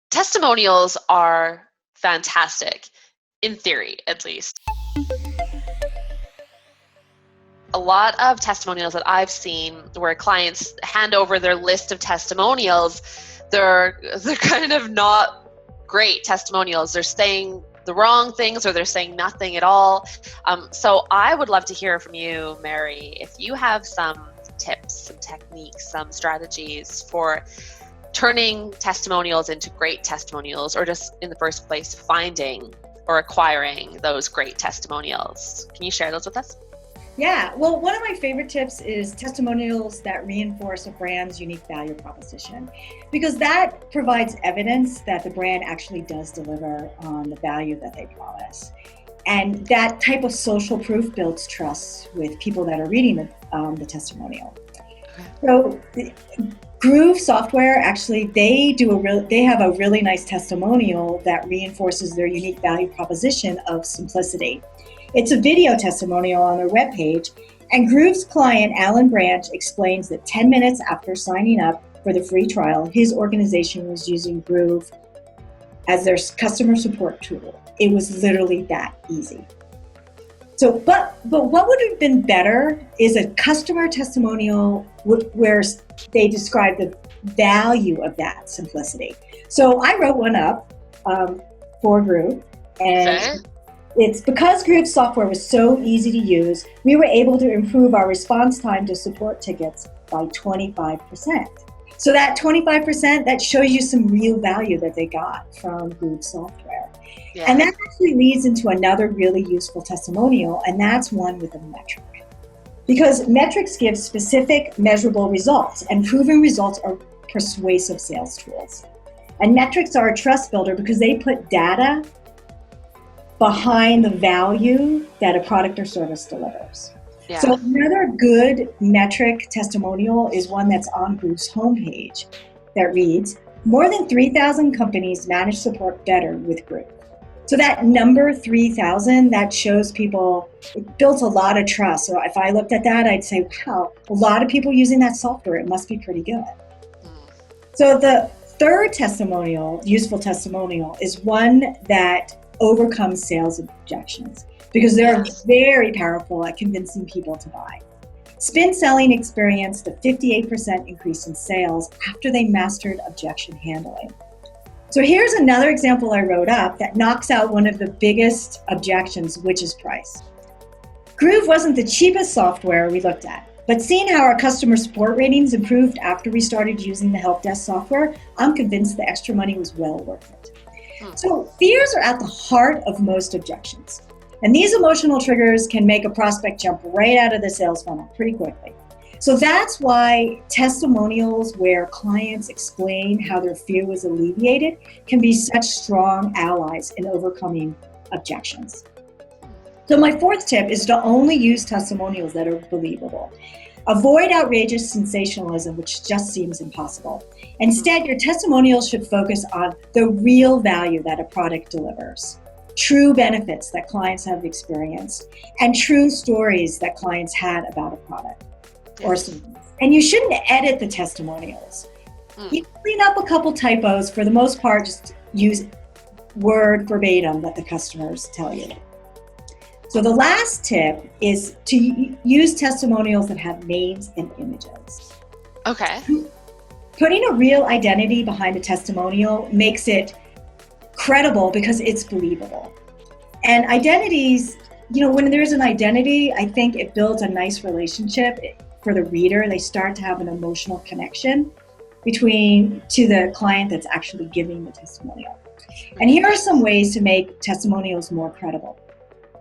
Testimonials are fantastic, in theory at least. A lot of testimonials that I've seen where clients hand over their list of testimonials, they're kind of not great testimonials. They're saying the wrong things or they're saying nothing at all. So I would love to hear from you, Mary, if you have some tips, some techniques, some strategies for turning testimonials into great testimonials, or just in the first place finding or acquiring those great testimonials. Can you share those with us? Yeah, well, one of my favorite tips is testimonials that reinforce a brand's unique value proposition, because that provides evidence that the brand actually does deliver on the value that they promise. And that type of social proof builds trust with people that are reading the testimonial. So Groove Software, actually, they have a really nice testimonial that reinforces their unique value proposition of simplicity. It's a video testimonial on their webpage, and Groove's client, Alan Branch, explains that 10 minutes after signing up for the free trial, his organization was using Groove as their customer support tool. It was literally that easy. So, but what would have been better is a customer testimonial where they describe the value of that simplicity. So I wrote one up for Groove, and it's because Groove Software was so easy to use, we were able to improve our response time to support tickets by 25%. So that 25%, that shows you some real value that they got from Groove Software. Yeah. And that actually leads into another really useful testimonial, and that's one with a metric. Because metrics give specific, measurable results, and proven results are persuasive sales tools. And metrics are a trust builder because they put data behind the value that a product or service delivers. Yeah. So another good metric testimonial is one that's on Groove's homepage that reads, more than 3,000 companies manage support better with Groove. So that number 3,000, that shows people, it builds a lot of trust. So if I looked at that, I'd say, wow, a lot of people using that software, it must be pretty good. So the third testimonial, useful testimonial, is one that overcomes sales objections, because they're very powerful at convincing people to buy. Spin Selling experienced a 58% increase in sales after they mastered objection handling. So here's another example I wrote up that knocks out one of the biggest objections, which is price. Groove wasn't the cheapest software we looked at, but seeing how our customer support ratings improved after we started using the help desk software, I'm convinced the extra money was well worth it. So fears are at the heart of most objections. And these emotional triggers can make a prospect jump right out of the sales funnel pretty quickly. So that's why testimonials where clients explain how their fear was alleviated can be such strong allies in overcoming objections. So my fourth tip is to only use testimonials that are believable. Avoid outrageous sensationalism, which just seems impossible. Instead, your testimonials should focus on the real value that a product delivers, true benefits that clients have experienced, and true stories that clients had about a product or something. And you shouldn't edit the testimonials. You clean up a couple typos. For the most part, just use word verbatim that the customers tell you. So the last tip is to use testimonials that have names and images. Okay. Putting a real identity behind a testimonial makes it credible because it's believable. And identities, when there's an identity, I think it builds a nice relationship for the reader. They start to have an emotional connection to the client that's actually giving the testimonial. And here are some ways to make testimonials more credible.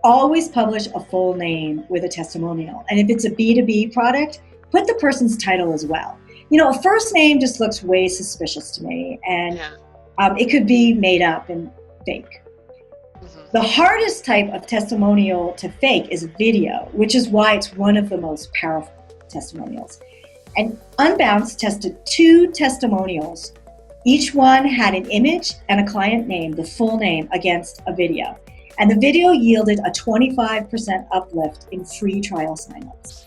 Always publish a full name with a testimonial. And if it's a B2B product, put the person's title as well. A first name just looks way suspicious to me, and it could be made up and fake. The hardest type of testimonial to fake is video, which is why it's one of the most powerful testimonials. And Unbounce tested 2 testimonials. Each one had an image and a client name, the full name, against a video. And the video yielded a 25% uplift in free trial signups.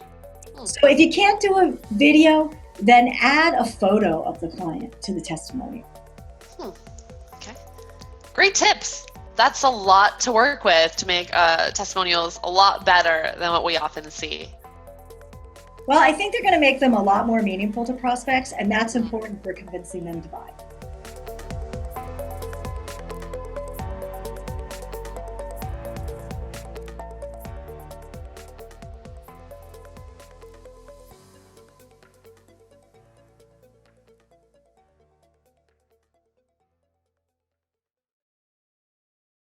So if you can't do a video, then add a photo of the client to the testimonial. Great tips. That's a lot to work with to make testimonials a lot better than what we often see. Well, I think they're going to make them a lot more meaningful to prospects, and that's important for convincing them to buy.